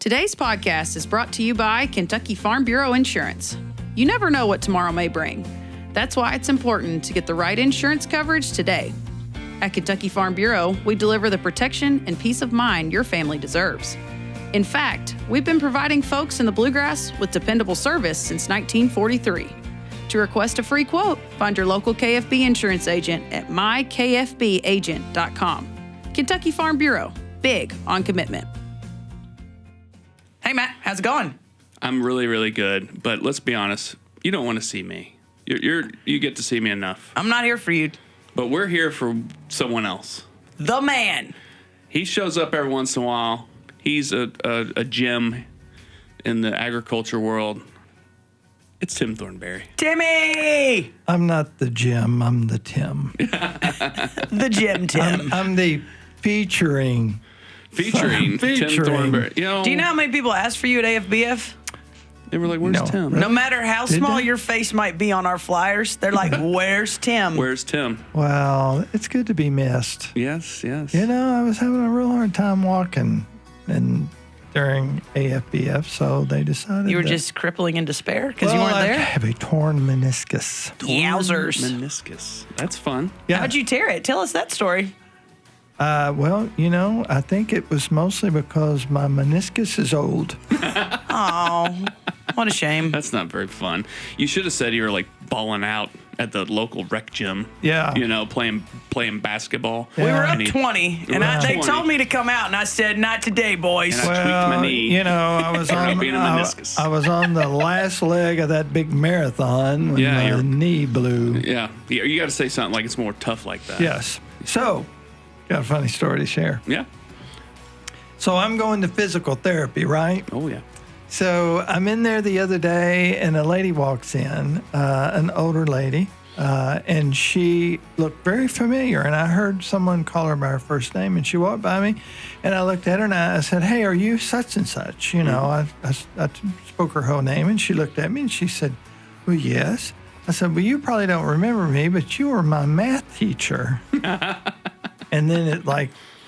Today's podcast is brought to you by Kentucky Farm Bureau Insurance. You never know what tomorrow may bring. That's why it's important to get the right insurance coverage today. At Kentucky Farm Bureau, we deliver the protection and peace of mind your family deserves. In fact, we've been providing folks in the bluegrass with dependable service since 1943. To request a free quote, find your local KFB insurance agent at mykfbagent.com. Kentucky Farm Bureau, big on commitment. Hey, Matt, how's it going? I'm really, really good. But let's be honest, you don't want to see me. You get to see me enough. I'm not here for you. But we're here for someone else. The man. He shows up every once in a while. He's a gem in the agriculture world. It's Tim Thornberry. Timmy! I'm not the Jim, I'm the Tim. The Jim Tim. I'm the featuring Tim Thornberry. Do you know how many people asked for you at AFBF? They were like, where's Tim? No matter how small your face might be on our flyers, they're like, where's Tim? Where's Tim? Well, it's good to be missed. Yes. You know, I was having a real hard time walking during AFBF, so they decided You were just crippling in despair because you weren't I there? have a torn meniscus. Yowzers. Meniscus. That's fun. Yeah. How'd you tear it? Tell us that story. Well, you know, I think it was mostly because my meniscus is old. Oh, what a shame. That's not very fun. You should have said you were like balling out at the local rec gym. Yeah. You know, playing basketball. We were Yeah. up 20, and they told me to come out, and I said, not today, boys. And I tweaked my knee. You know, I was on Being a meniscus. I was on the last leg of that big marathon when my knee blew. Yeah. You got to say something like it's more tough like that. Yes. So, got a funny story to share. Yeah. So I'm going to physical therapy, right? Oh, yeah. So I'm in there the other day, and a lady walks in, an older lady, and she looked very familiar. And I heard someone call her by her first name, and she walked by me, and I looked at her, and I said, "Hey, are you such and such?" You know, I spoke her whole name, and she looked at me, and she said, "Well, yes." I said, "Well, you probably don't remember me, but you were my math teacher." And then it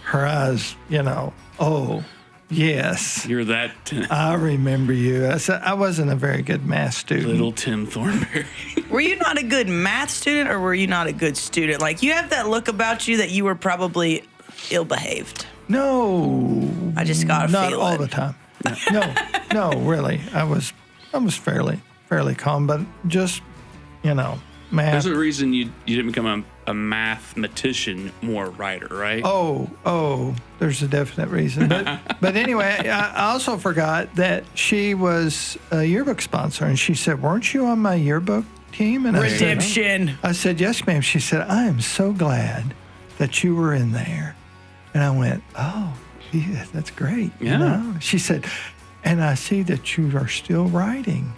her eyes, you know, oh, yes. You're that I remember you. I said, I wasn't a very good math student. little Tim Thornberry. Were you not a good math student, or were you not a good student? Like, you have that look about you that you were probably ill-behaved. No. I just got to Not feel all it. the time. No, really. I was fairly calm, but just, you know, math. There's a reason you didn't become a mathematician, more a writer, right? Oh, there's a definite reason. But anyway, I also forgot that she was a yearbook sponsor, and she said, "Weren't you on my yearbook team?" And Redemption. I said, "Yes, ma'am." She said, "I am so glad that you were in there." And I went, "Oh, yeah, that's great." Yeah. You know? She said, "And I see that you are still writing."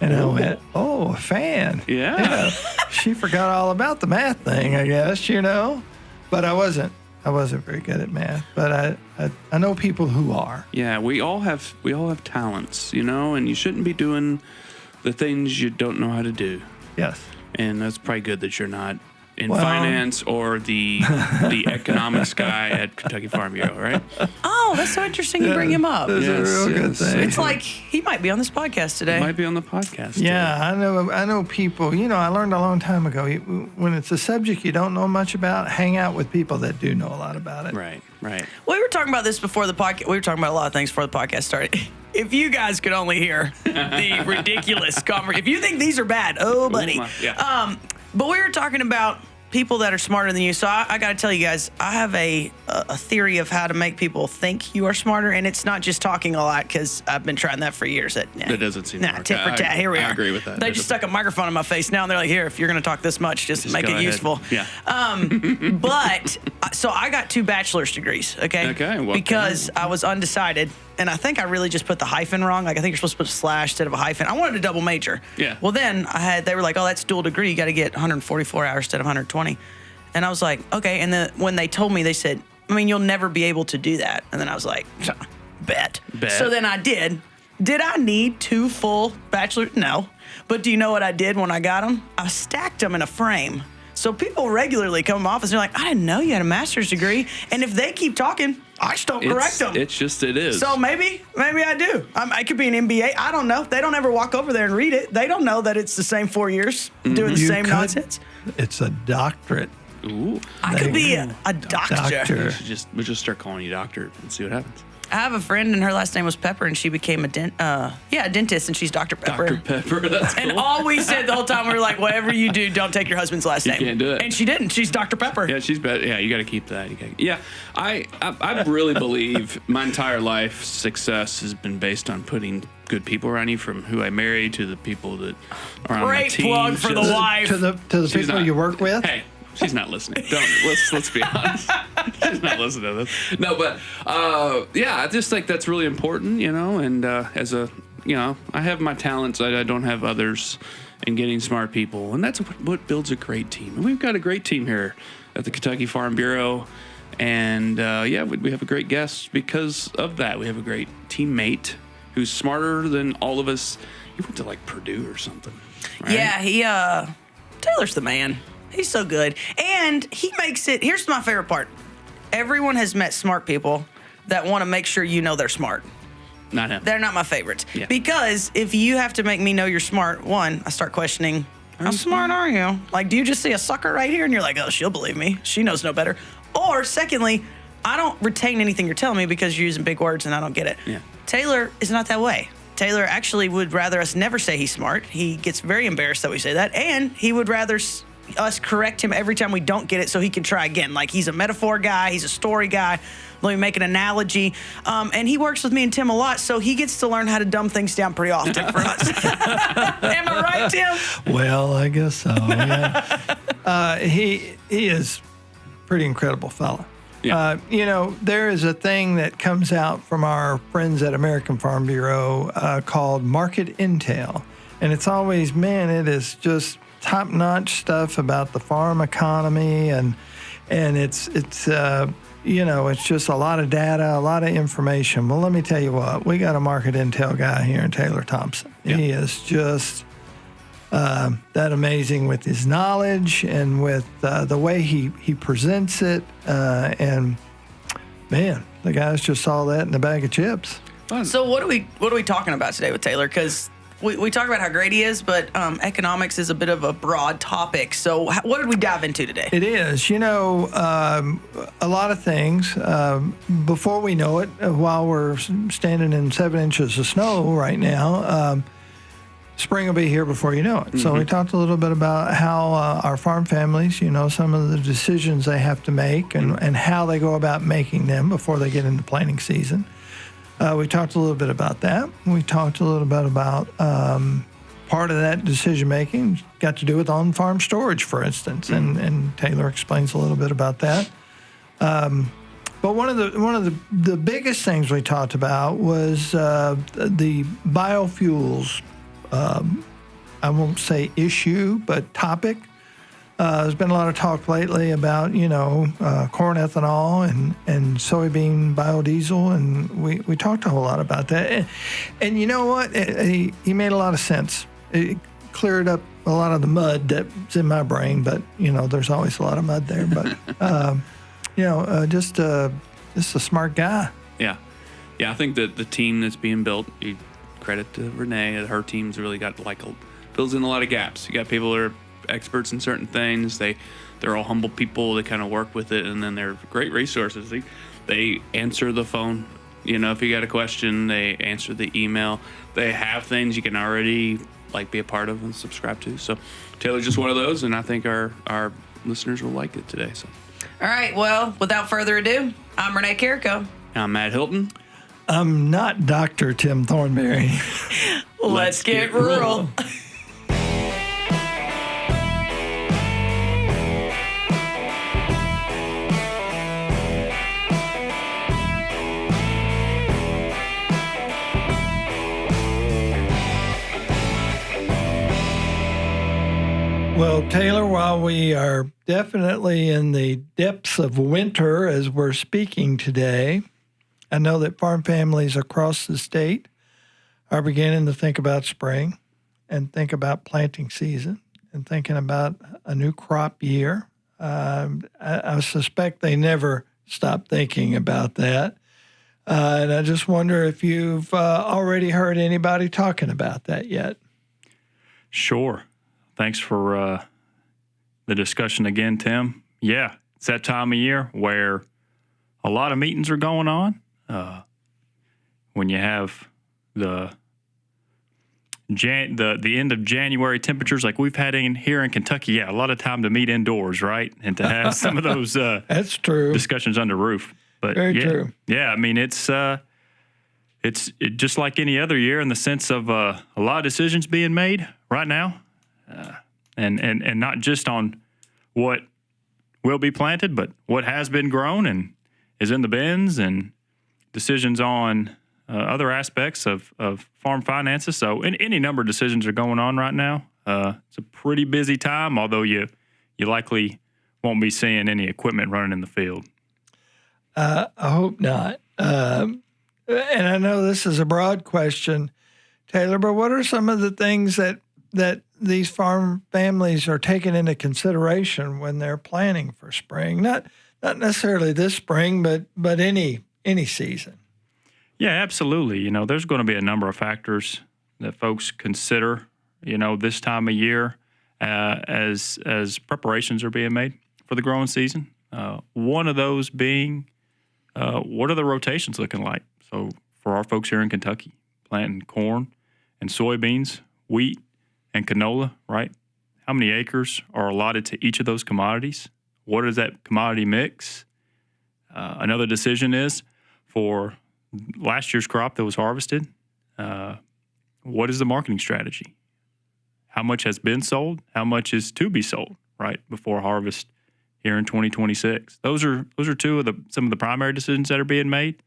And I went, "Oh, a fan." Yeah. She forgot all about the math thing, I guess, you know. But I wasn't very good at math. But I know people who are. Yeah, we all have talents, you know, and you shouldn't be doing the things you don't know how to do. Yes. And that's probably good that you're not in finance or the economics guy at Kentucky Farm Bureau, right? Oh, that's so interesting you bring him up. That's a real good thing. It's like he might be on this podcast today. Might be on the podcast. Yeah, I know people. You know, I learned a long time ago, when it's a subject you don't know much about, hang out with people that do know a lot about it. Right. We were talking about this before the podcast. We were talking about a lot of things before the podcast started. If you guys could only hear the ridiculous conversation. If you think these are bad, buddy. Yeah. But we were talking about people that are smarter than you. So I got to tell you guys, I have a theory of how to make people think you are smarter, and it's not just talking a lot, because I've been trying that for years. That doesn't seem to work. tit for tat. Here we are. I agree with that. They just stuck a microphone in my face now, and they're like, "Here, if you're going to talk this much, just make go it ahead. useful." Yeah. But so I got 2 bachelor's degrees. Okay. Well, because I was undecided. And I think I really just put the hyphen wrong. Like, I think you're supposed to put a slash instead of a hyphen. I wanted a double major. Yeah. Well, then they were like, "Oh, that's dual degree. You got to get 144 hours instead of 120. And I was like, okay. And then when they told me, they said, "I mean, you'll never be able to do that." And then I was like, bet. So then I did. Did I need 2 full bachelor? No. But do you know what I did when I got them? I stacked them in a frame. So people regularly come to my office and they're like, I didn't know you had a master's degree. And if they keep talking, I just don't correct them. It is. So maybe I do. I could be an MBA. I don't know. They don't ever walk over there and read it. They don't know that it's the same 4 years doing the same nonsense. It's a doctorate. Ooh. I could be a doctor. We'll just start calling you doctor and see what happens. I have a friend, and her last name was Pepper, and she became a dentist, and she's Dr. Pepper. Dr. Pepper, that's cool. And all we said the whole time, we were like, whatever you do, don't take your husband's last name. You can't do it. And she didn't. She's Dr. Pepper. Yeah, she's better. Yeah, you got to keep that. I really believe my entire life success has been based on putting good people around you, from who I married to the people that are on my team. Great plug for the wife. To the people you work with. Hey. She's not listening. Let's be honest. She's not listening to this. No, but I just think that's really important, And as a, I have my talents. I don't have others in getting smart people, and that's what builds a great team. And we've got a great team here at the Kentucky Farm Bureau, and we have a great guest because of that. We have a great teammate who's smarter than all of us. He went to like Purdue or something. Right? Yeah, Taylor's the man. He's so good. And he makes it, here's my favorite part. Everyone has met smart people that want to make sure you know they're smart. Not him. They're not my favorites. Yeah. Because if you have to make me know you're smart, one, I start questioning, how smart are you? Like, do you just see a sucker right here? And you're like, oh, she'll believe me. She knows no better. Or secondly, I don't retain anything you're telling me because you're using big words and I don't get it. Yeah. Taylor is not that way. Taylor actually would rather us never say he's smart. He gets very embarrassed that we say that. And he would rather us correct him every time we don't get it so he can try again. Like, he's a metaphor guy. He's a story guy. Let me make an analogy. And he works with me and Tim a lot, so he gets to learn how to dumb things down pretty often for us. Am I right, Tim? Well, I guess so, yeah. He is a pretty incredible fella. Yeah. There is a thing that comes out from our friends at American Farm Bureau called Market Intel. And it's always, it is just top-notch stuff about the farm economy, and it's just a lot of data, a lot of information. Well, let me tell you what, we got a market intel guy here in Taylor Thompson. Yeah. He is just that amazing with his knowledge and with the way he presents it. And man, the guys just saw that in a bag of chips. So what are we talking about today with Taylor? Because we talk about how great he is, but economics is a bit of a broad topic. So what did we dive into today? It is, a lot of things. Before we know it, while we're standing in 7 inches of snow right now, spring will be here before you know it. Mm-hmm. So we talked a little bit about how our farm families, some of the decisions they have to make and how they go about making them before they get into planting season. We talked a little bit about that. We talked a little bit about part of that decision-making got to do with on-farm storage, for instance, and Taylor explains a little bit about that. But one of the biggest things we talked about was the biofuels, I won't say issue, but topic. There's been a lot of talk lately about, corn ethanol and soybean biodiesel, and we talked a whole lot about that. And you know what? He made a lot of sense. It cleared up a lot of the mud that's in my brain, but, there's always a lot of mud there. But, just a smart guy. Yeah. Yeah, I think that the team that's being built, you credit to Renee, her team's really got, fills in a lot of gaps. You got people that are experts in certain things. They're all humble people. They kind of work with it, and then they're great resources. They answer the phone. If you got a question, they answer the email. They have things you can already be a part of and subscribe to. So Taylor's just one of those, and I think our listeners will like it today. So, all right. Well, without further ado, I'm Renee Carrico. I'm Matt Hilton. I'm not Dr. Tim Thornberry. Let's get rural. Well, Taylor, while we are definitely in the depths of winter as we're speaking today, I know that farm families across the state are beginning to think about spring and think about planting season. and thinking about a new crop year. I suspect they never stop thinking about that. And I just wonder if you've already heard anybody talking about that yet. Sure. Thanks for the discussion again, Tim. Yeah, it's that time of year where a lot of meetings are going on. When you have the end of January temperatures like we've had here in Kentucky, yeah, a lot of time to meet indoors, right? And to have some of those that's true discussions under roof. But very yeah, true. Yeah, I mean it's just like any other year in the sense of a lot of decisions being made right now, and not just on what will be planted, but what has been grown and is in the bins, and decisions on other aspects of farm finances. So any number of decisions are going on right now. It's a pretty busy time, although you likely won't be seeing any equipment running in the field. I hope not. And I know this is a broad question, Taylor, but what are some of the things that these farm families are taking into consideration when they're planning for spring? Not necessarily this spring, but any season. Yeah, absolutely. There's going to be a number of factors that folks consider, this time of year as preparations are being made for the growing season. One of those being, what are the rotations looking like? So for our folks here in Kentucky, planting corn and soybeans, wheat and canola, right? How many acres are allotted to each of those commodities? What is that commodity mix? Another decision is for last year's crop that was harvested, what is the marketing strategy? How much has been sold? How much is to be sold, right, before harvest here in 2026? Those are some of the primary decisions that are being made.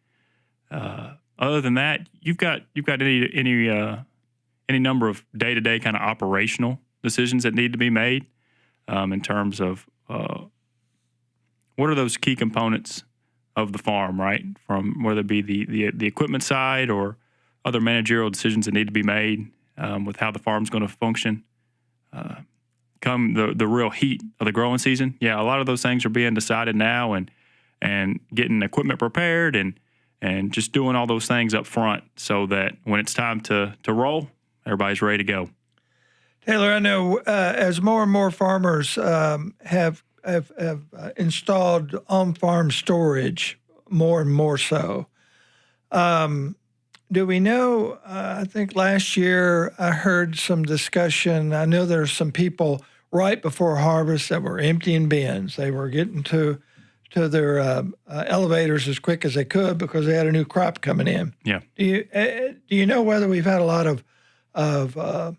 Other than that, you've got any number of day-to-day kind of operational decisions that need to be made in terms of what are those key components of the farm, right? From whether it be the equipment side or other managerial decisions that need to be made with how the farm's going to function. Come the real heat of the growing season, yeah, a lot of those things are being decided now, and getting equipment prepared and just doing all those things up front so that when it's time to roll, everybody's ready to go. Taylor, I know as more and more farmers have installed on-farm storage, more and more so. Do we know, I think last year I heard some discussion. I know there's some people right before harvest that were emptying bins. They were getting to their elevators as quick as they could because they had a new crop coming in. Yeah. Do you know whether we've had a lot of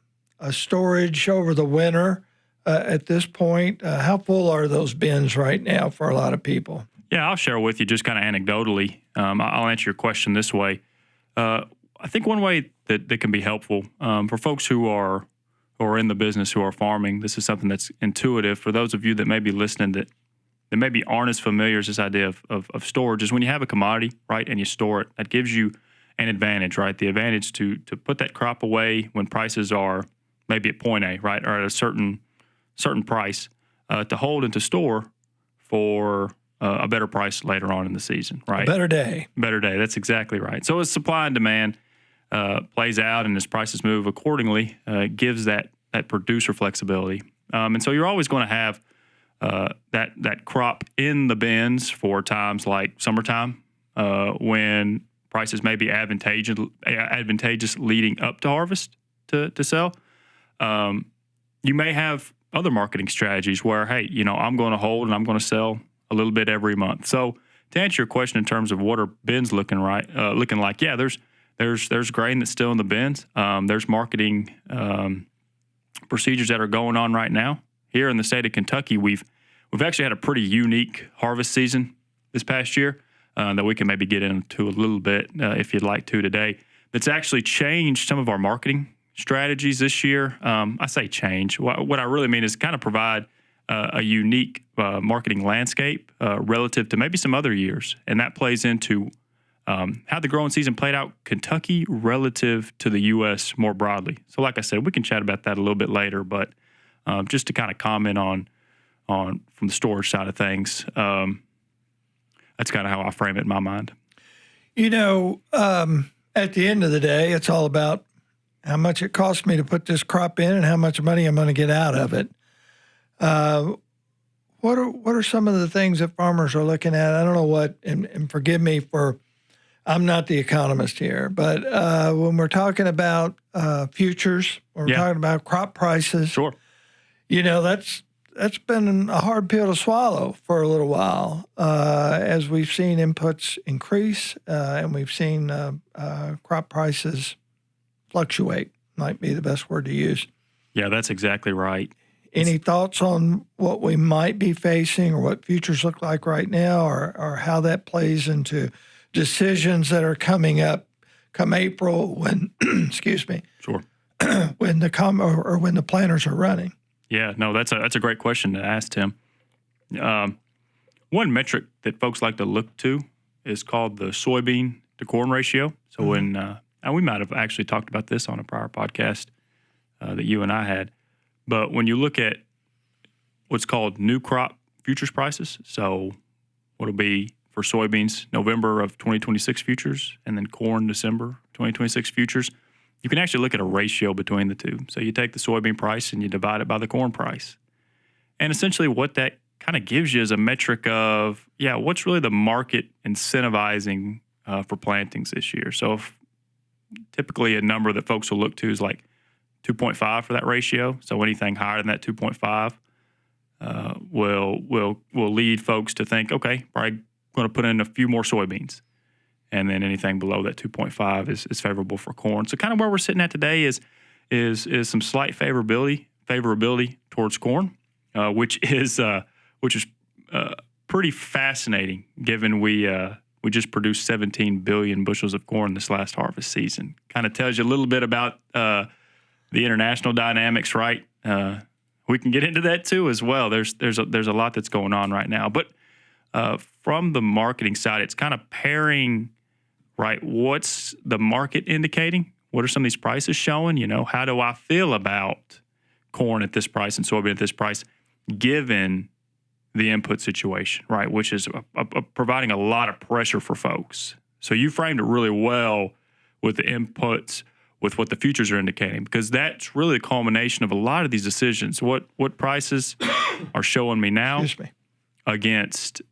storage over the winter at this point? How full are those bins right now for a lot of people? Yeah, I'll share with you just kind of anecdotally. I'll answer your question this way. I think one way that can be helpful for folks who are in the business, who are farming, this is something that's intuitive. For those of you that may be listening that maybe aren't as familiar as this idea of storage, is when you have a commodity, right, and you store it, that gives you an advantage, right? The advantage to put that crop away when prices are maybe at point A, right, or at a certain price, to hold and to store for a better price later on in the season, right? A better day. Better day. That's exactly right. So as supply and demand plays out and as prices move accordingly, it gives that producer flexibility. And so you're always going to have that crop in the bins for times like summertime when prices may be advantageous leading up to harvest to sell. You may have other marketing strategies where, hey, I'm going to hold and I'm going to sell a little bit every month. So to answer your question in terms of what are bins looking like, yeah, there's grain that's still in the bins. There's marketing procedures that are going on right now here in the state of Kentucky. We've actually had a pretty unique harvest season this past year that we can maybe get into a little bit if you'd like to today. That's actually changed some of our marketing strategies this year. I say change. What I really mean is kind of provide a unique marketing landscape relative to maybe some other years. And that plays into how the growing season played out Kentucky relative to the U.S. more broadly. So like I said, we can chat about that a little bit later. But just to kind of comment on from the storage side of things. That's kind of how I frame it in my mind. You know, at the end of the day, it's all about how much it costs me to put this crop in and how much money I'm going to get out of it. What are some of the things that farmers are looking at? I don't know what, and forgive me for, I'm not the economist here, but when we're talking about futures, when we're talking about crop prices, sure, you know, that's been a hard pill to swallow for a little while as we've seen inputs increase and we've seen crop prices fluctuate, might be the best word to use. Yeah, that's exactly right. Any thoughts on what we might be facing or what futures look like right now or how that plays into decisions that are coming up come April when, excuse me, sure, when the planters are running? Yeah, no, that's a great question to ask, Tim. One metric that folks like to look to is called the soybean to corn ratio. So when and we might have actually talked about this on a prior podcast that you and I had, but when you look at what's called new crop futures prices, so what'll be for soybeans November of 2026 futures and then corn December 2026 futures, you can actually look at a ratio between the two. So you take the soybean price and you divide it by the corn price. And essentially what that kind of gives you is a metric of, what's really the market incentivizing for plantings this year. So typically a number that folks will look to is like 2.5 for that ratio. So anything higher than that 2.5 will lead folks to think, okay, probably going to put in a few more soybeans. And then anything below that 2.5 is favorable for corn. So kind of where we're sitting at today is some slight favorability towards corn, which is pretty fascinating given we just produced 17 billion bushels of corn this last harvest season. Kind of tells you a little bit about the international dynamics, right? We can get into that too as well. There's a lot that's going on right now, but from the marketing side, it's kind of pairing. Right, what's the market indicating? What are some of these prices showing? You know, how do I feel about corn at this price and soybean at this price, given the input situation, right? Which is providing a lot of pressure for folks. So you framed it really well with the inputs, with what the futures are indicating, because that's really the culmination of a lot of these decisions. What prices are showing me now against,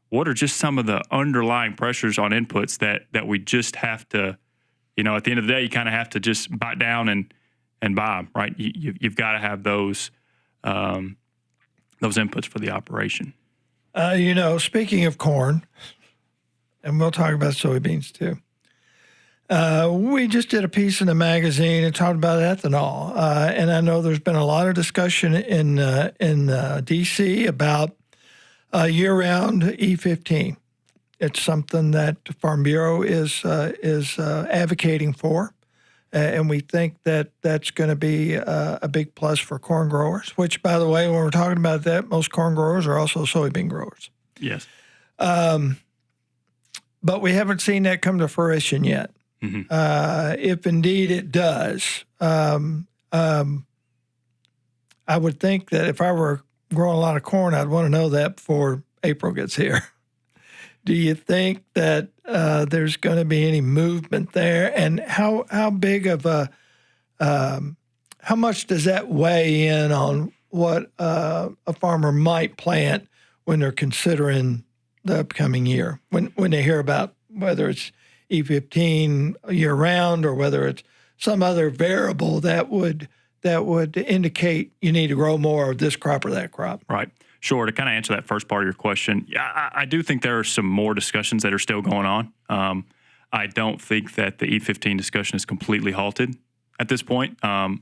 what are just some of the underlying pressures on inputs that we just have to, at the end of the day, you kind of have to just bite down and buy them, right? You've got to have those inputs for the operation. Speaking of corn, and we'll talk about soybeans too. We just did a piece in the magazine and talked about ethanol, and I know there's been a lot of discussion in D.C. about year-round E15. It's something that the Farm Bureau is advocating for, and we think that that's going to be a big plus for corn growers, which, by the way, when we're talking about that, most corn growers are also soybean growers. Yes. But we haven't seen that come to fruition yet. Mm-hmm. If indeed it does, I would think that if I were growing a lot of corn, I'd want to know that before April gets here. Do you think that there's going to be any movement there? And how big of how much does that weigh in on what a farmer might plant when they're considering the upcoming year? When they hear about whether it's E15 year round or whether it's some other variable that would indicate you need to grow more of this crop or that crop. Right. Sure. To kind of answer that first part of your question, I do think there are some more discussions that are still going on. I don't think that the E15 discussion is completely halted at this point. I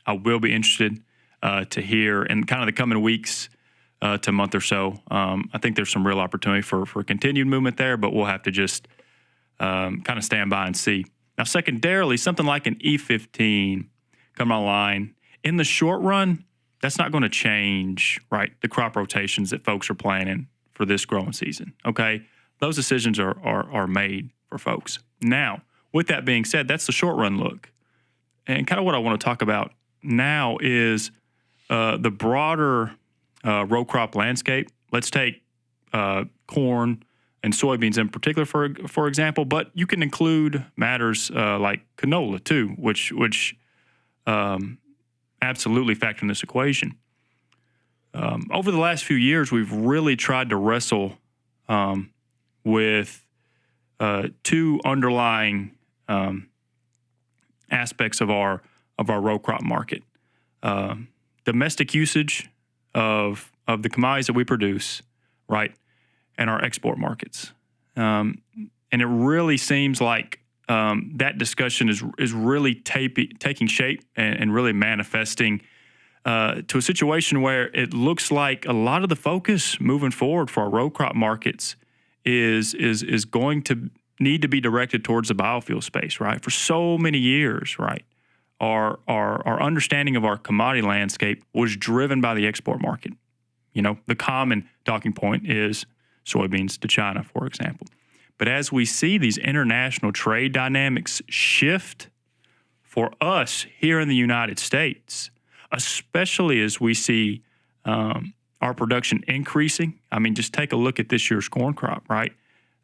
will be interested to hear in kind of the coming weeks to month or so. I think there's some real opportunity for continued movement there, but we'll have to just kind of stand by and see. Now, secondarily, something like an E15 coming online, in the short run, that's not going to change, right, the crop rotations that folks are planning for this growing season, okay? Those decisions are made for folks. Now, with that being said, that's the short run look. And kind of what I want to talk about now is the broader row crop landscape, let's take corn and soybeans in particular, for example, but you can include matters like canola too, which absolutely factor in this equation. Over the last few years, we've really tried to wrestle with two underlying aspects of our row crop market: domestic usage of the commodities that we produce, right, and our export markets. And it really seems like that discussion is really taking shape and really manifesting to a situation where it looks like a lot of the focus moving forward for our row crop markets is going to need to be directed towards the biofuel space, right? For so many years, right, our understanding of our commodity landscape was driven by the export market. You know, the common talking point is soybeans to China, for example. But as we see these international trade dynamics shift for us here in the United States, especially as we see our production increasing. I mean, just take a look at this year's corn crop, right?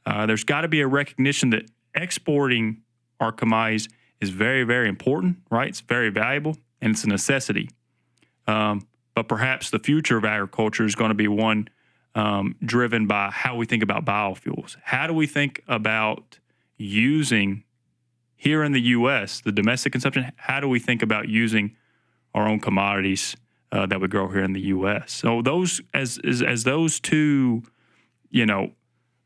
There's got to be a recognition that exporting our commodities is very, very important, right? It's very valuable, and it's a necessity. But perhaps the future of agriculture is going to be one driven by how we think about biofuels. How do we think about using, here in the U.S., the domestic consumption, how do we think about using our own commodities that we grow here in the U.S.? So those, as those two,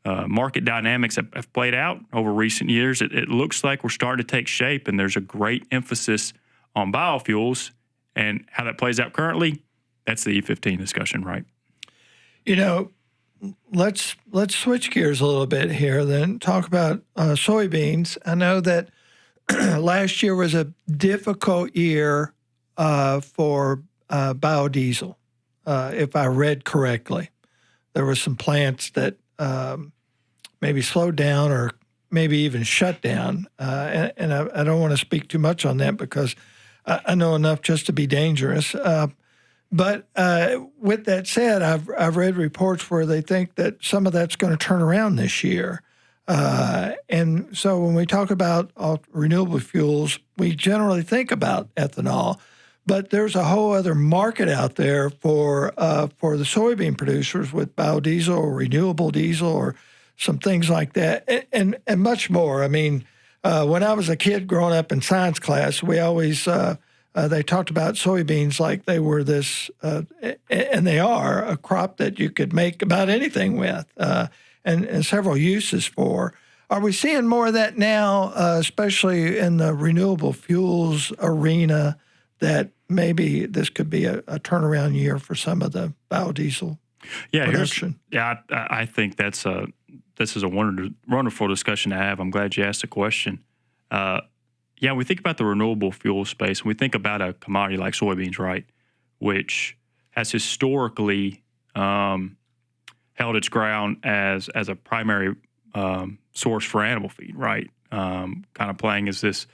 market dynamics have played out over recent years, it looks like we're starting to take shape, and there's a great emphasis on biofuels. And how that plays out currently, that's the E15 discussion, right? Let's switch gears a little bit here, then talk about soybeans. I know that last year was a difficult year for biodiesel, if I read correctly. There were some plants that maybe slowed down or maybe even shut down. And I don't want to speak too much on that because I know enough just to be dangerous. But with that said, I've read reports where they think that some of that's going to turn around this year. And so when we talk about renewable fuels, we generally think about ethanol. But there's a whole other market out there for the soybean producers with biodiesel or renewable diesel or some things like that, and much more. I mean, when I was a kid growing up in science class, we always they talked about soybeans like they were this, and they are a crop that you could make about anything with, and several uses for. Are we seeing more of that now, especially in the renewable fuels arena, that maybe this could be a turnaround year for some of the biodiesel production? I think this is a wonderful discussion to have. I'm glad you asked the question. We think about the renewable fuel space, and we think about a commodity like soybeans, right, which has historically held its ground as a primary source for animal feed, right? Kind of playing as this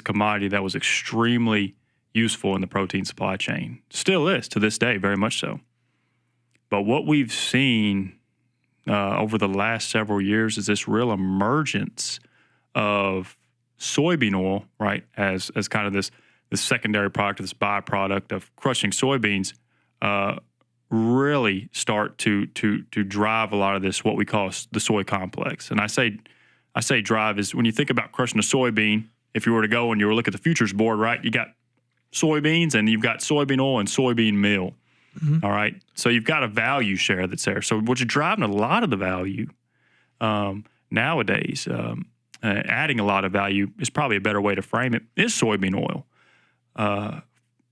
commodity that was extremely useful in the protein supply chain. Still is to this day, very much so. But what we've seen over the last several years is this real emergence of soybean oil, right, as kind of this secondary product, this byproduct of crushing soybeans, really start to drive a lot of this, what we call the soy complex. And I say drive is when you think about crushing a soybean. If you were to go and you were to look at the futures board, right, you got soybeans and you've got soybean oil and soybean meal. Mm-hmm. All right. So you've got a value share that's there. So what's driving a lot of the value nowadays, adding a lot of value is probably a better way to frame it, is soybean oil.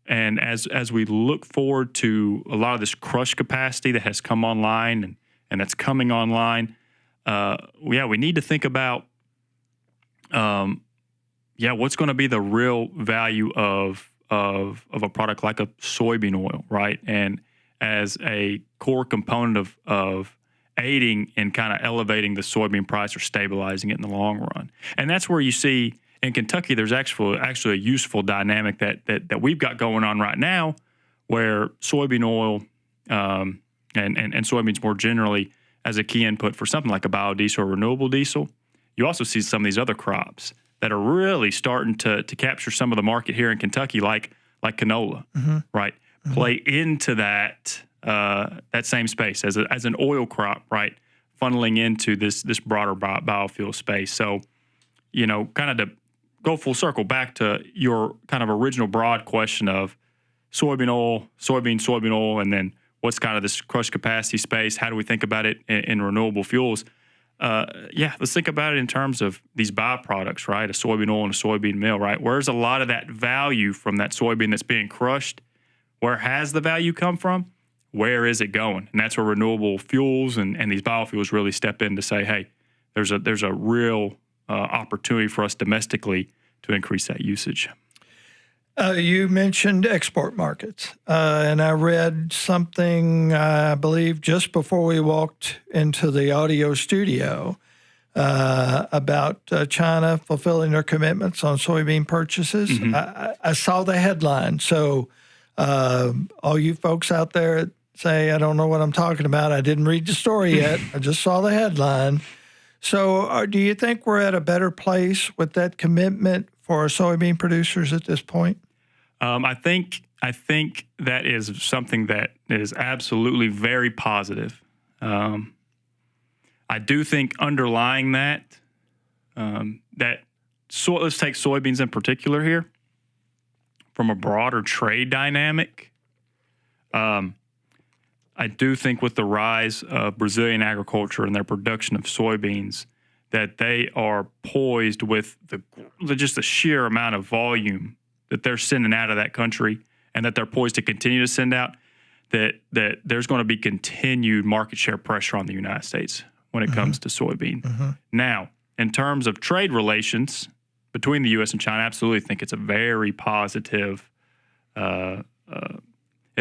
And as we look forward to a lot of this crush capacity that has come online and that's coming online, we need to think about what's going to be the real value of a product like a soybean oil, right? And as a core component of aiding in kind of elevating the soybean price or stabilizing it in the long run. And that's where you see in Kentucky, there's actually a useful dynamic that we've got going on right now, where soybean oil and soybeans more generally as a key input for something like a biodiesel or renewable diesel. You also see some of these other crops that are really starting to capture some of the market here in Kentucky, like canola, right? Play into that same space as an oil crop, right? Funneling into this broader biofuel space. So, kind of to go full circle back to your kind of original broad question of soybean oil, and then what's kind of this crush capacity space? How do we think about it in renewable fuels? Let's think about it in terms of these byproducts, right? A soybean oil and a soybean meal, right? Where's a lot of that value from that soybean that's being crushed? Where has the value come from? Where is it going? And that's where renewable fuels and these biofuels really step in to say, hey, there's a real opportunity for us domestically to increase that usage. You mentioned export markets, and I read something, I believe, just before we walked into the audio studio about China fulfilling their commitments on soybean purchases. I saw the headline. So all you folks out there say, I don't know what I'm talking about. I didn't read the story yet. I just saw the headline. So do you think we're at a better place with that commitment for our soybean producers at this point? I think that is something that is absolutely very positive. I do think underlying that, let's take soybeans in particular here, from a broader trade dynamic. I do think with the rise of Brazilian agriculture and their production of soybeans, that they are poised with just the sheer amount of volume that they're sending out of that country, and that they're poised to continue to send out, that there's going to be continued market share pressure on the United States when it comes to soybean. Now, in terms of trade relations between the U.S. and China, I absolutely think it's a very positive, it's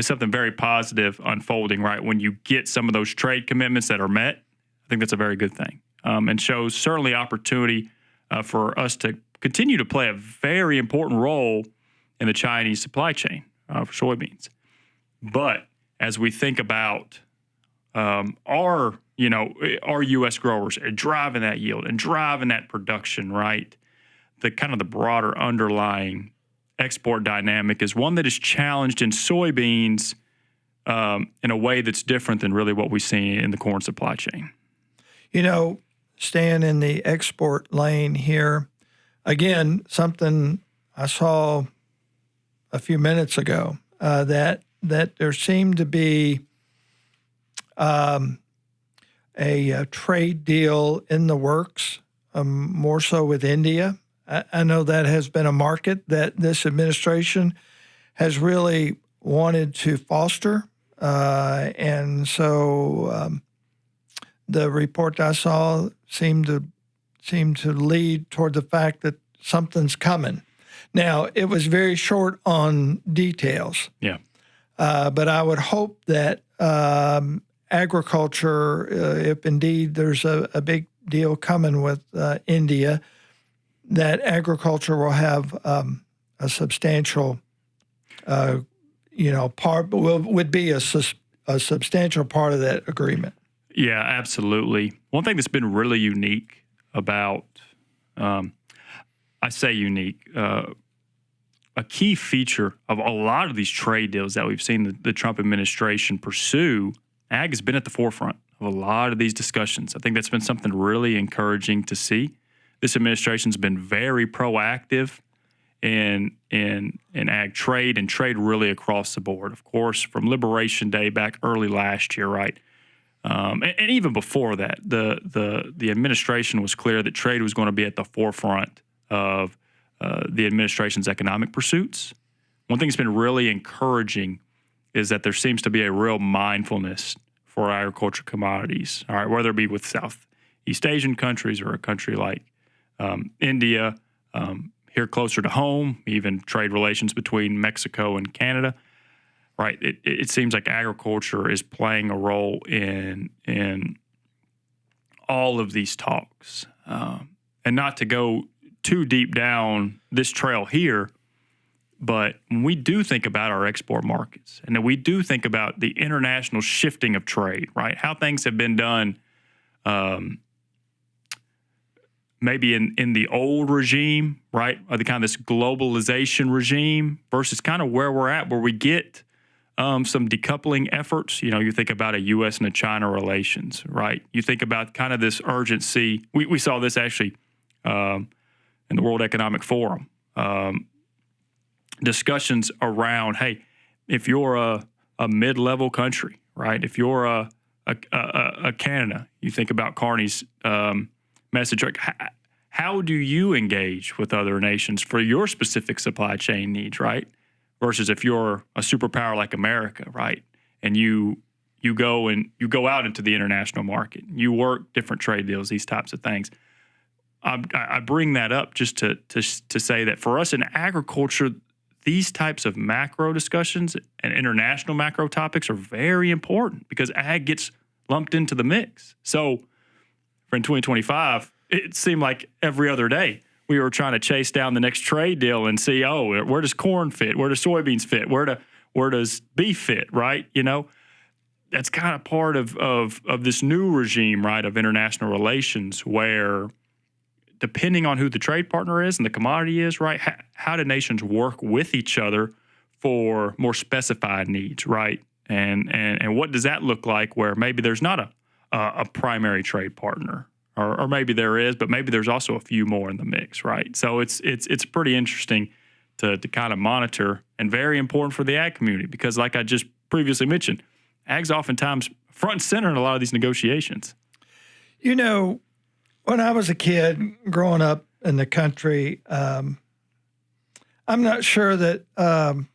something very positive unfolding, right? When you get some of those trade commitments that are met, I think that's a very good thing, and shows certainly opportunity for us to continue to play a very important role in the Chinese supply chain for soybeans. But as we think about our U.S. growers driving that yield and driving that production, right, the kind of the broader underlying export dynamic is one that is challenged in soybeans in a way that's different than really what we see in the corn supply chain. Staying in the export lane here, again, something I saw a few minutes ago, that there seemed to be a trade deal in the works, more so with India. I know that has been a market that this administration has really wanted to foster. And so the report I saw seemed to lead toward the fact that something's coming. Now, it was very short on details. Yeah. But I would hope that agriculture, if indeed there's a big deal coming with India, that agriculture will have a substantial, part, would be a substantial part of that agreement. Yeah, absolutely. One thing that's been really unique about, I say unique, a key feature of a lot of these trade deals that we've seen the Trump administration pursue, ag has been at the forefront of a lot of these discussions. I think that's been something really encouraging to see. This administration's been very proactive in ag trade and trade really across the board. Of course, from Liberation Day back early last year, right? And even before that, the administration was clear that trade was going to be at the forefront of the administration's economic pursuits. One thing that's been really encouraging is that there seems to be a real mindfulness for agriculture commodities, all right, whether it be with Southeast Asian countries or a country like India, here closer to home, even trade relations between Mexico and Canada, right? It seems like agriculture is playing a role in all of these talks. And not to go too deep down this trail here. But when we do think about our export markets, and then we do think about the international shifting of trade, right? How things have been done maybe in the old regime, right? Or the kind of this globalization regime versus kind of where we're at, where we get some decoupling efforts. You know, you think about a U.S. and a China relations, right? You think about kind of this urgency. We saw this actually in the World Economic Forum. Discussions around, hey, if you're a mid-level country, right? If you're a Canada, you think about Carney's message. Like, how do you engage with other nations for your specific supply chain needs, right? Versus if you're a superpower like America, right? And you go out into the international market, you work different trade deals, these types of things. I bring that up just to say that for us in agriculture, these types of macro discussions and international macro topics are very important because ag gets lumped into the mix. So for in 2025, it seemed like every other day we were trying to chase down the next trade deal and see, oh, where does corn fit? Where does soybeans fit? Where does beef fit, right? You know, that's kind of part of this new regime, right, of international relations where depending on who the trade partner is and the commodity is, right, how do nations work with each other for more specified needs, right? And what does that look like where maybe there's not a primary trade partner, or maybe there is, but maybe there's also a few more in the mix, right? So it's pretty interesting to kind of monitor and very important for the ag community because like I just previously mentioned, ag's oftentimes front and center in a lot of these negotiations. You know, when I was a kid growing up in the country, I'm not sure that, and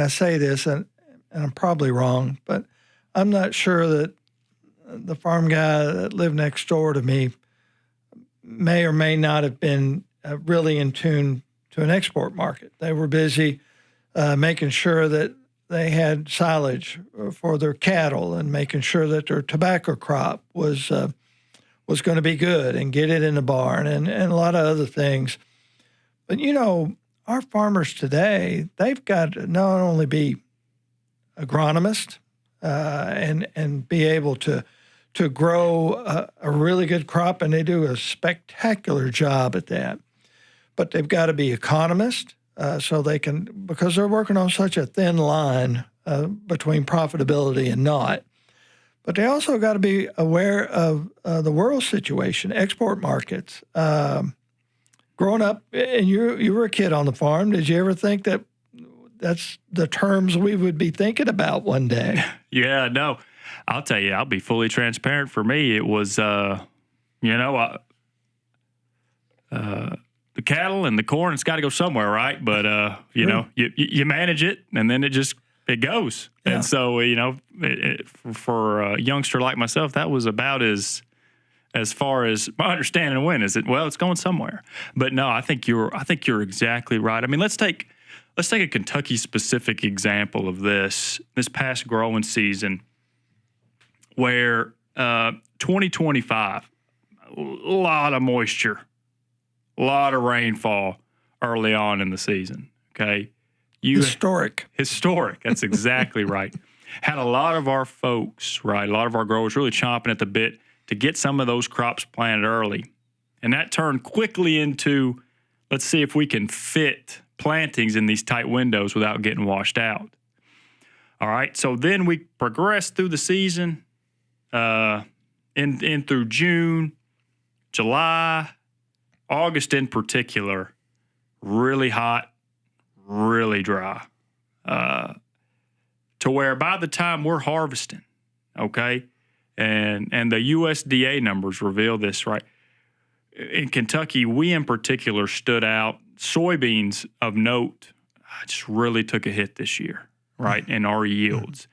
I say this, and I'm probably wrong, but I'm not sure that the farm guy that lived next door to me may or may not have been really in tune to an export market. They were busy making sure that they had silage for their cattle and making sure that their tobacco crop was going to be good and get it in the barn and a lot of other things. But, you know, our farmers today, they've got to not only be agronomists and be able to grow a really good crop, and they do a spectacular job at that. But they've got to be economists so they can, because they're working on such a thin line between profitability and not. But they also got to be aware of the world situation, export markets. Growing up, and you were a kid on the farm, did you ever think that that's the terms we would be thinking about one day? Yeah, no. I'll tell you, I'll be fully transparent. For me, it was, the cattle and the corn, it's got to go somewhere, right? But, you manage it, and then it goes. Yeah. And so, for a youngster like myself, that was about as far as my understanding went. Is it? Well, it's going somewhere. But no, I think you're exactly right. I mean, let's take a Kentucky specific example of this past growing season, where 2025, a lot of moisture, a lot of rainfall early on in the season. Okay. Historic. That's exactly right. Had a lot of our folks, right, a lot of our growers really chomping at the bit to get some of those crops planted early. And that turned quickly into, let's see if we can fit plantings in these tight windows without getting washed out. All right, so then we progressed through the season, in through June, July, August in particular, really hot, really dry, to where by the time we're harvesting, okay, and the USDA numbers reveal this, right? In Kentucky, we in particular stood out. Soybeans of note just really took a hit this year, right, in our yields.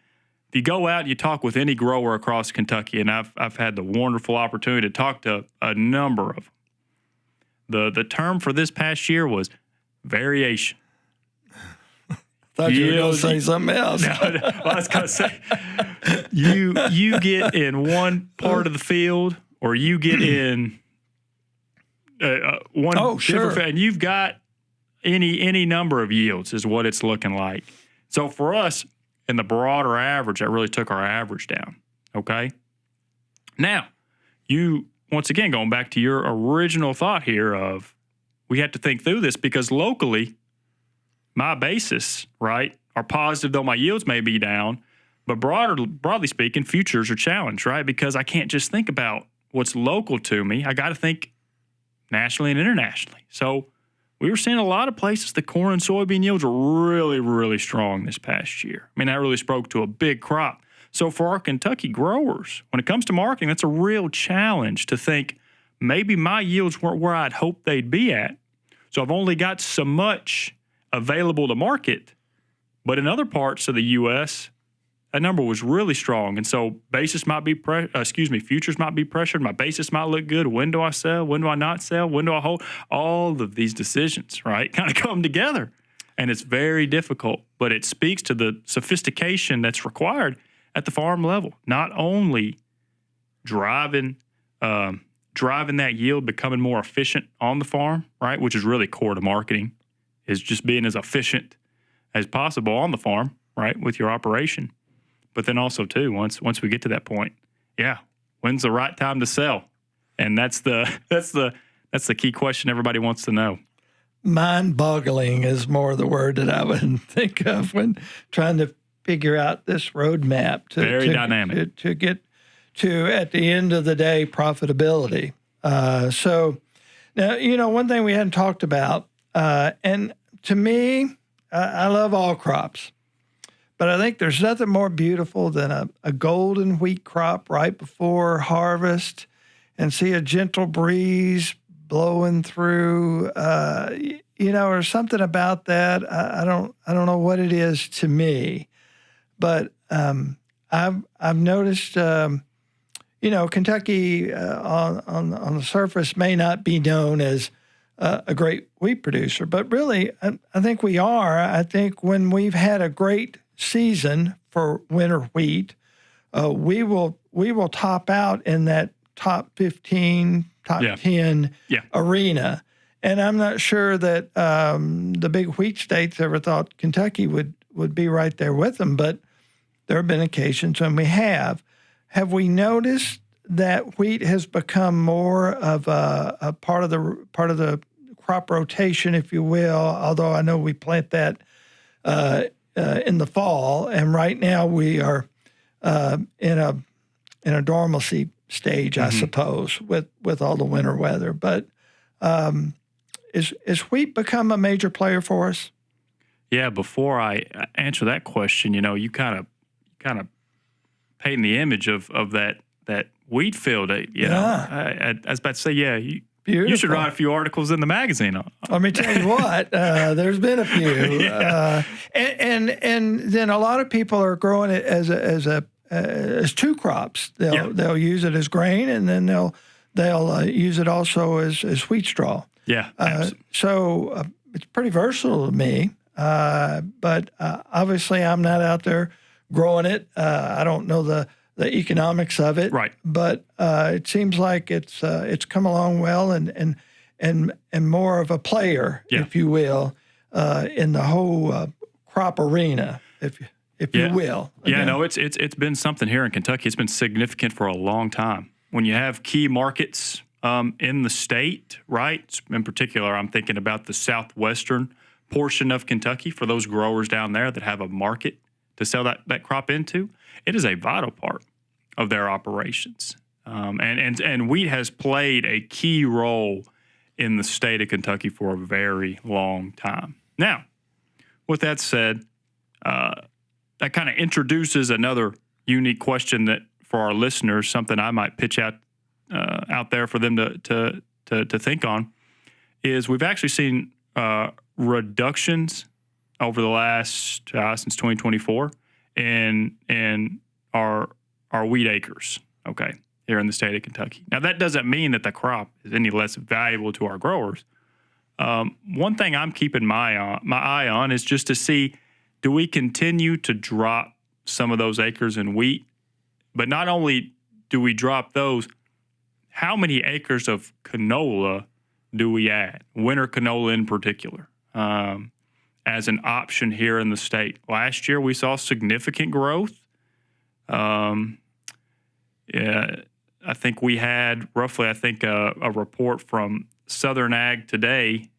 If you go out and you talk with any grower across Kentucky, and I've had the wonderful opportunity to talk to a number of them, the term for this past year was variation. Thought you were going to say something else. No, well, I was going to say, you get in one part of the field, or you get in one Oh, sure. different, and you've got any number of yields is what it's looking like. So for us, in the broader average, that really took our average down. Okay. Now, you once again going back to your original thought here of we have to think through this because locally, my basis, right, are positive though my yields may be down, but broadly speaking, futures are challenged, right? Because I can't just think about what's local to me. I got to think nationally and internationally. So we were seeing a lot of places the corn and soybean yields were really, really strong this past year. I mean, that really spoke to a big crop. So for our Kentucky growers, when it comes to marketing, that's a real challenge to think maybe my yields weren't where I'd hoped they'd be at. So I've only got so much available to market. But in other parts of the U.S., that number was really strong. And so basis might be, futures might be pressured. My basis might look good. When do I sell? When do I not sell? When do I hold? All of these decisions, right, kind of come together. And it's very difficult, but it speaks to the sophistication that's required at the farm level. Not only driving that yield, becoming more efficient on the farm, right, which is really core to marketing, is just being as efficient as possible on the farm, right, with your operation. But then also too, once we get to that point, when's the right time to sell? And that's the key question everybody wants to know. Mind-boggling is more the word that I would think of when trying to figure out this roadmap Very dynamic to get to, at the end of the day, profitability. So now, one thing we hadn't talked about, and to me, I love all crops. But I think there's nothing more beautiful than a golden wheat crop right before harvest and see a gentle breeze blowing through. Or something about that. I don't know what it is to me, but I've noticed. Kentucky on the surface may not be known as a great wheat producer, but really, I think we are. I think when we've had a great season for winter wheat, we will top out in that top 15, top 10 arena. And I'm not sure that the big wheat states ever thought Kentucky would be right there with them, but there have been occasions when we have. Have we noticed that wheat has become more of a part of the crop rotation, if you will? Although I know we plant that in the fall, and right now we are in a dormancy stage, I suppose, with all the winter weather. But is wheat become a major player for us? Yeah. Before I answer that question, you kind of painting the image of that wheat field. I was about to say, you should write a few articles in the magazine. Let me tell you what, there's been a few, and then a lot of people are growing it as two crops. They'll use it as grain, and then they'll use it also as wheat straw. Yeah. So it's pretty versatile to me. But obviously, I'm not out there growing it. I don't know the economics of it, right? But it seems like it's come along well and more of a player, if you will, in the whole crop arena, if you will. Again. It's been something here in Kentucky. It's been significant for a long time. When you have key markets in the state, right? In particular, I'm thinking about the southwestern portion of Kentucky for those growers down there that have a market to sell that crop into. It is a vital part of their operations. And wheat has played a key role in the state of Kentucky for a very long time. Now, with that said, that kind of introduces another unique question that for our listeners, something I might pitch out there for them to think on, is we've actually seen reductions over the last since 2024 in our wheat acres, here in the state of Kentucky. Now, that doesn't mean that the crop is any less valuable to our growers. One thing I'm keeping my eye on is just to see, do we continue to drop some of those acres in wheat? But not only do we drop those, how many acres of canola do we add? Winter canola in particular, as an option here in the state. Last year, we saw significant growth. Yeah, I think we had roughly, a report from Southern Ag Today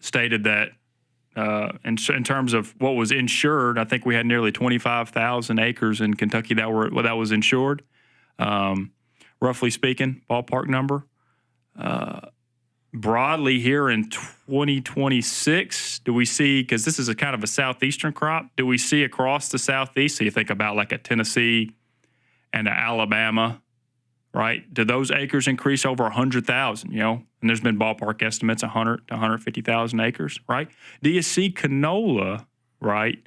stated that in terms of what was insured, I think we had nearly 25,000 acres in Kentucky that was insured. Roughly speaking, ballpark number. Broadly here in 2026, do we see, because this is a kind of a southeastern crop, do we see across the southeast, so you think about like a Tennessee and a Alabama, right? Do those acres increase over 100,000, And there's been ballpark estimates, 100 to 150,000 acres, right? Do you see canola, right,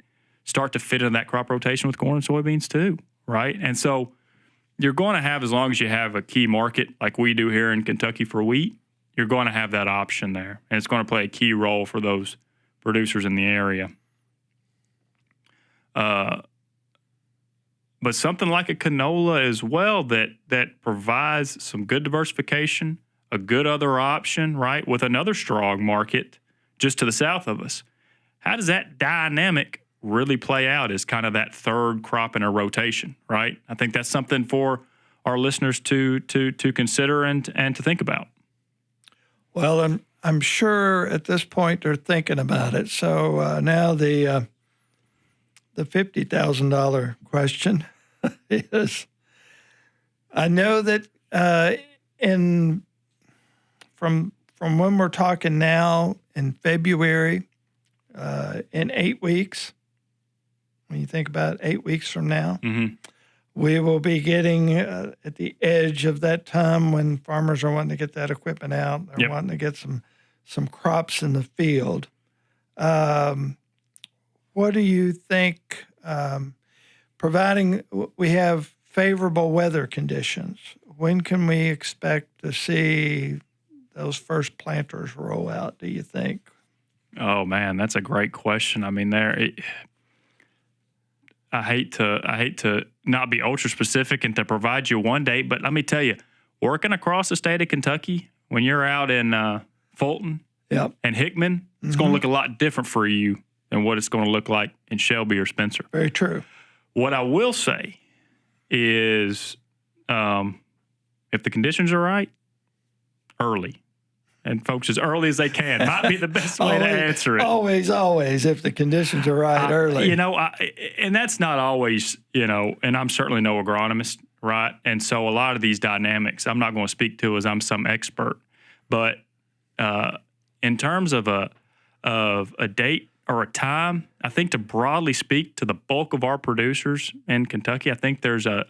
start to fit into that crop rotation with corn and soybeans too, right? And so you're going to have, as long as you have a key market like we do here in Kentucky for wheat, you're going to have that option there. And it's going to play a key role for those producers in the area. But something like a canola as well that provides some good diversification, a good other option, right, with another strong market just to the south of us. How does that dynamic really play out as kind of that third crop in a rotation, right? I think that's something for our listeners to consider and to think about. Well, I'm sure at this point they're thinking about it. So now the $50,000 question is: I know that from when we're talking now in February, in 8 weeks, when you think about 8 weeks from now, we will be getting at the edge of that time when farmers are wanting to get that equipment out. They're wanting to get some crops in the field. What do you think, providing we have favorable weather conditions, when can we expect to see those first planters roll out, do you think? Oh, man, that's a great question. I mean, I hate to not be ultra specific and to provide you one date, but let me tell you, working across the state of Kentucky, when you're out in Fulton and Hickman, it's going to look a lot different for you than what it's going to look like in Shelby or Spencer. Very true. What I will say is, if the conditions are right, early. And folks, as early as they can might be the best way to answer it. Always, if the conditions are right, early. And that's not always, and I'm certainly no agronomist, right? And so a lot of these dynamics I'm not going to speak to as I'm some expert. But in terms of a date or a time, I think to broadly speak to the bulk of our producers in Kentucky, I think there's a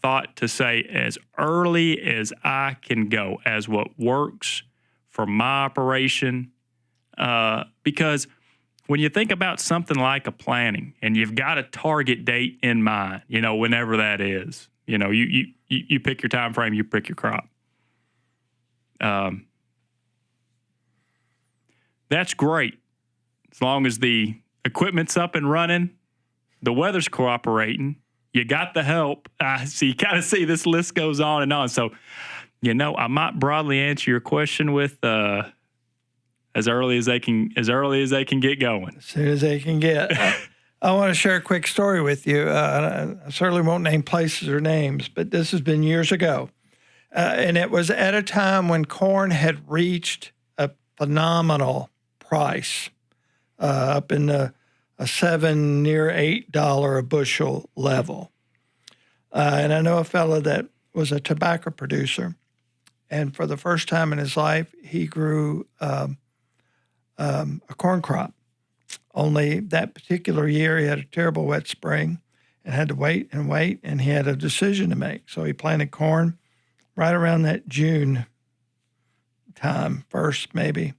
thought to say as early as I can go, as what works for my operation. Because when you think about something like a planting and you've got a target date in mind, whenever that is, you pick your time frame, you pick your crop. That's great. As long as the equipment's up and running, the weather's cooperating, you got the help. So you kind of see this list goes on and on. So, I might broadly answer your question with as early as they can get going. As soon as they can get. I want to share a quick story with you. I certainly won't name places or names, but this has been years ago. And it was at a time when corn had reached a phenomenal price, up in the a $7, near $8 a bushel level. And I know a fellow that was a tobacco producer, and for the first time in his life, he grew a corn crop. Only that particular year, he had a terrible wet spring and had to wait, and he had a decision to make. So he planted corn right around that June time, first maybe.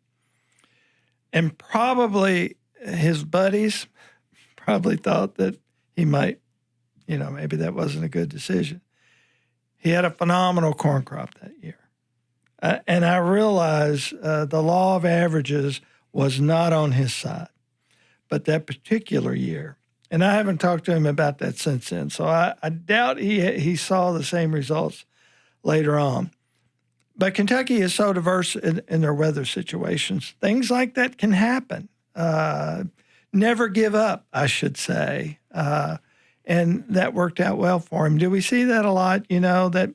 And probably his buddies probably thought that he might, maybe that wasn't a good decision. He had a phenomenal corn crop that year. And I realized the law of averages was not on his side. But that particular year, and I haven't talked to him about that since then, so I doubt he saw the same results later on. But Kentucky is so diverse in their weather situations. Things like that can happen. Never give up, I should say. And that worked out well for him. Do we see that a lot? That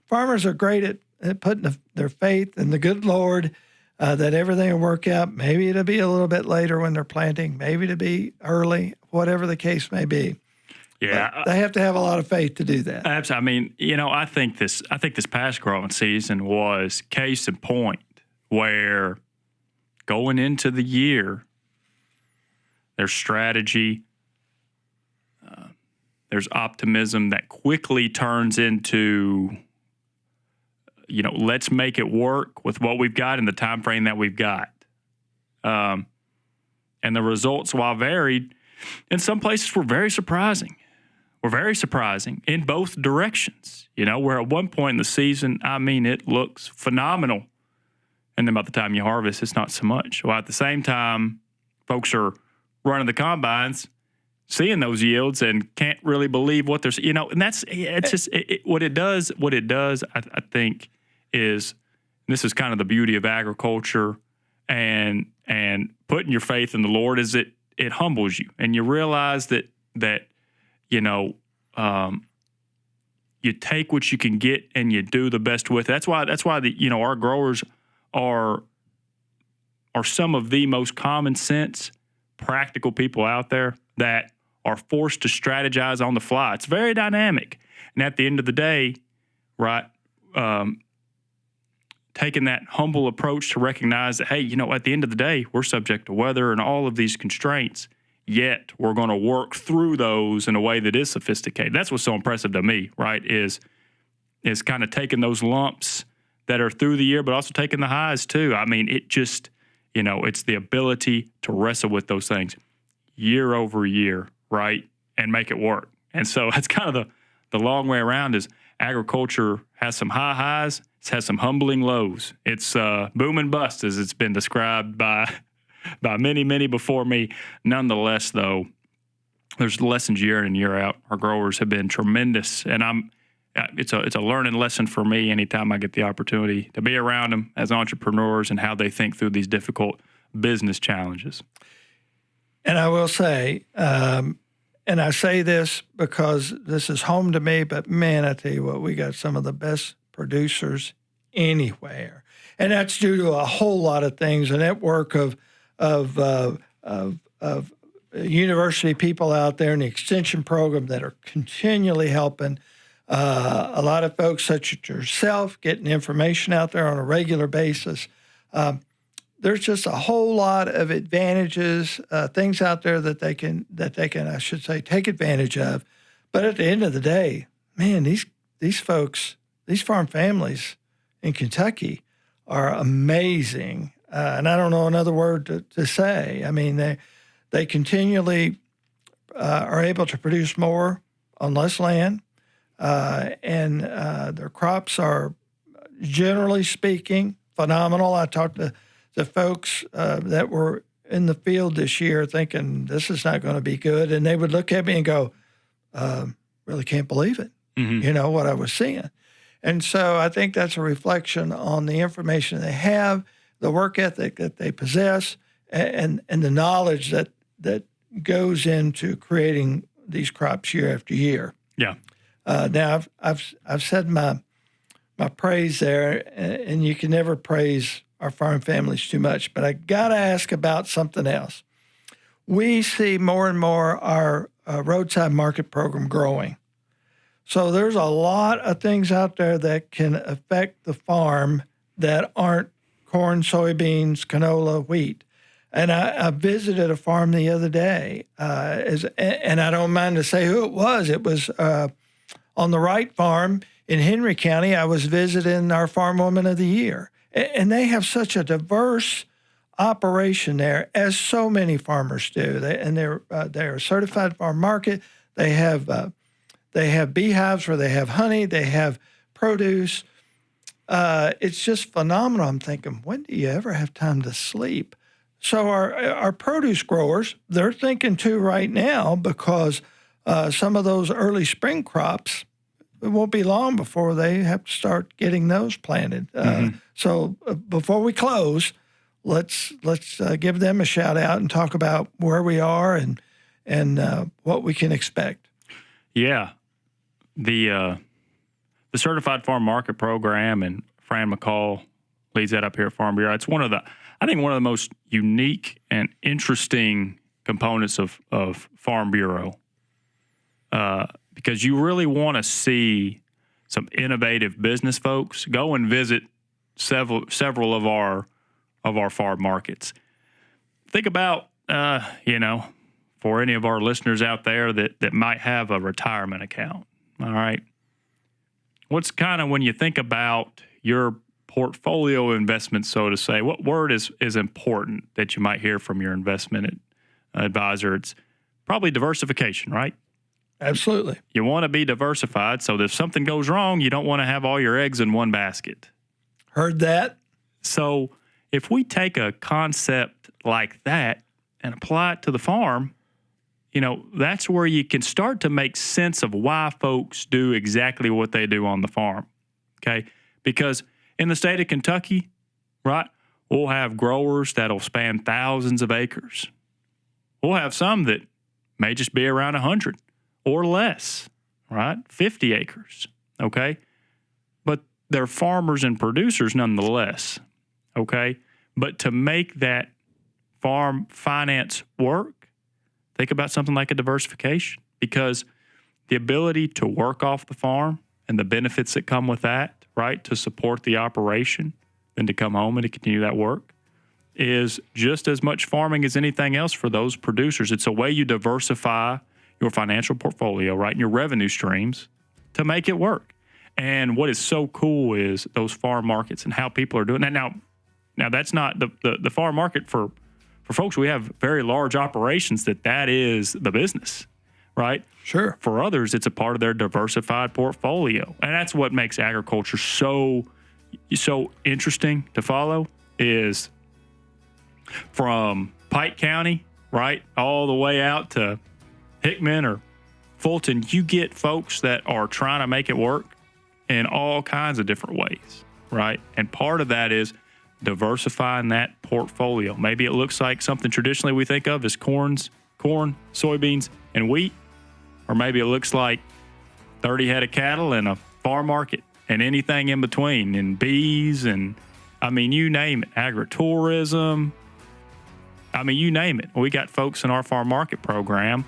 farmers are great at putting their faith in the good Lord, that everything will work out. Maybe it'll be a little bit later when they're planting. Maybe it'll be early, whatever the case may be. Yeah, but they have to have a lot of faith to do that. Absolutely. I mean, I think this past growing season was case in point where going into the year, there's strategy, there's optimism that quickly turns into, let's make it work with what we've got in the time frame that we've got. And the results, while varied, in some places were very surprising. In both directions. Where at one point in the season, it looks phenomenal. And then by the time you harvest, it's not so much. Well, at the same time, folks are running the combines, seeing those yields, and can't really believe what they're, and it's just what it does, I think, is this is kind of the beauty of agriculture and putting your faith in the Lord is it humbles you, and you realize that you take what you can get and you do the best with it. That's why our growers are some of the most common sense, practical people out there that are forced to strategize on the fly. It's very dynamic. And at the end of the day, right, taking that humble approach to recognize that, hey, at the end of the day, we're subject to weather and all of these constraints, yet we're going to work through those in a way that is sophisticated. That's what's so impressive to me, right, is kind of taking those lumps that are through the year, but also taking the highs too. It just, it's the ability to wrestle with those things year over year, right, and make it work. And so that's kind of the long way around is agriculture has some high highs, it has some humbling lows. It's boom and bust, as it's been described by many, many before me. Nonetheless, though, there's lessons year in and year out. Our growers have been tremendous, and it's a learning lesson for me anytime I get the opportunity to be around them as entrepreneurs and how they think through these difficult business challenges. And I will say, and I say this because this is home to me, but man, I tell you what, we got some of the best producers anywhere. And that's due to a whole lot of things, a network of university people out there in the extension program that are continually helping. A lot of folks such as yourself getting information out there on a regular basis. There's just a whole lot of advantages, things out there that they can, I should say, take advantage of. But at the end of the day, man, these folks, these farm families in Kentucky are amazing. And I don't know another word to say. They continually are able to produce more on less land, and their crops are, generally speaking, phenomenal. I talked to the folks that were in the field this year thinking this is not going to be good, and they would look at me and go, really can't believe it, what I was seeing. And so I think that's a reflection on the information they have, the work ethic that they possess, and the knowledge that goes into creating these crops year after year. Yeah. Now I've said my praise there, and you can never praise our farm families too much, but I got to ask about something else. We see more and more our roadside market program growing. So there's a lot of things out there that can affect the farm that aren't corn, soybeans, canola, wheat. And I visited a farm the other day, and I don't mind to say who it was. It was on the Wright farm in Henry County. I was visiting our Farm Woman of the Year. And they have such a diverse operation there, as so many farmers do. They're a certified farm market. They have beehives where they have honey. They have produce. It's just phenomenal. I'm thinking, when do you ever have time to sleep? So our produce growers, they're thinking too right now, because some of those early spring crops it won't be long before they have to start getting those planted. So before we close, let's give them a shout out and talk about where we are and what we can expect. Yeah, the Certified Farm Market Program, and Fran McCall leads that up here at Farm Bureau. It's one of the most unique and interesting components of Farm Bureau, because you really want to see some innovative business folks. Go and visit several of our farm markets. Think about for any of our listeners out there that might have a retirement account. All right, what's kind of, when you think about your portfolio investment, so to say, what word is important that you might hear from your investment advisor? It's probably diversification, right? Absolutely. You want to be diversified so that if something goes wrong, you don't want to have all your eggs in one basket. Heard that. So if we take a concept like that and apply it to the farm, that's where you can start to make sense of why folks do exactly what they do on the farm, okay? Because in the state of Kentucky, right, we'll have growers that'll span thousands of acres. We'll have some that may just be around 100 or less, right, 50 acres, okay? But they're farmers and producers nonetheless, okay? But to make that farm finance work, think about something like a diversification, because the ability to work off the farm and the benefits that come with that, right, to support the operation and to come home and to continue that work is just as much farming as anything else for those producers. It's a way you diversify your financial portfolio, right, and your revenue streams to make it work. And what is so cool is those farm markets and how people are doing that. Now that's not the farm market for folks. We have very large operations that is the business, right? Sure. For others, it's a part of their diversified portfolio. And that's what makes agriculture so interesting to follow, is from Pike County, right, all the way out to Hickman or Fulton, you get folks that are trying to make it work in all kinds of different ways, right? And part of that is diversifying that portfolio. Maybe it looks like something traditionally we think of as corn, soybeans, and wheat. Or maybe it looks like 30 head of cattle and a farm market and anything in between, and bees, and you name it, agritourism. You name it. We got folks in our farm market program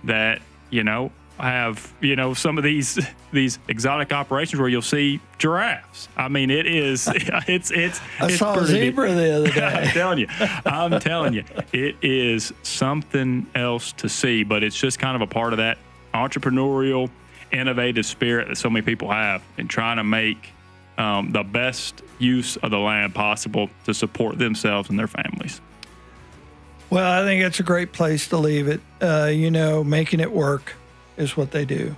that, have, some of these exotic operations where you'll see giraffes. It is, I saw a zebra the other day. I'm telling you, it is something else to see, but it's just kind of a part of that entrepreneurial, innovative spirit that so many people have in trying to make the best use of the land possible to support themselves and their families. Well, I think it's a great place to leave it. Making it work is what they do.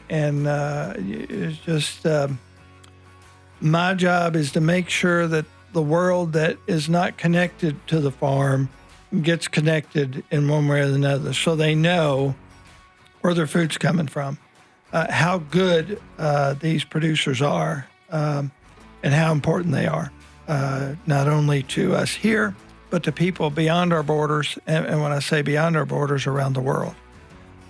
It's just my job is to make sure that the world that is not connected to the farm gets connected in one way or another, so they know where their food's coming from, how good these producers are, and how important they are, not only to us here, but to people beyond our borders, and when I say beyond our borders, around the world.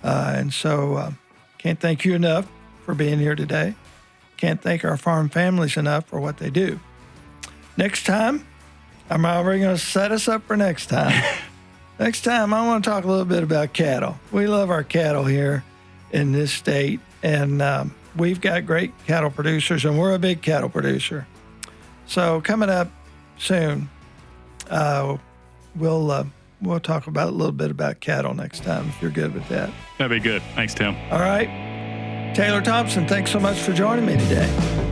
And so can't thank you enough for being here today. Can't thank our farm families enough for what they do. Next time, I'm already going to set us up for next time. Next time, I want to talk a little bit about cattle. We love our cattle here in this state, and we've got great cattle producers, and we're a big cattle producer. So coming up soon, we'll talk about a little bit about cattle next time, if you're good with that. That'd be good. Thanks, Tim. All right. Taylor Thompson, thanks so much for joining me today.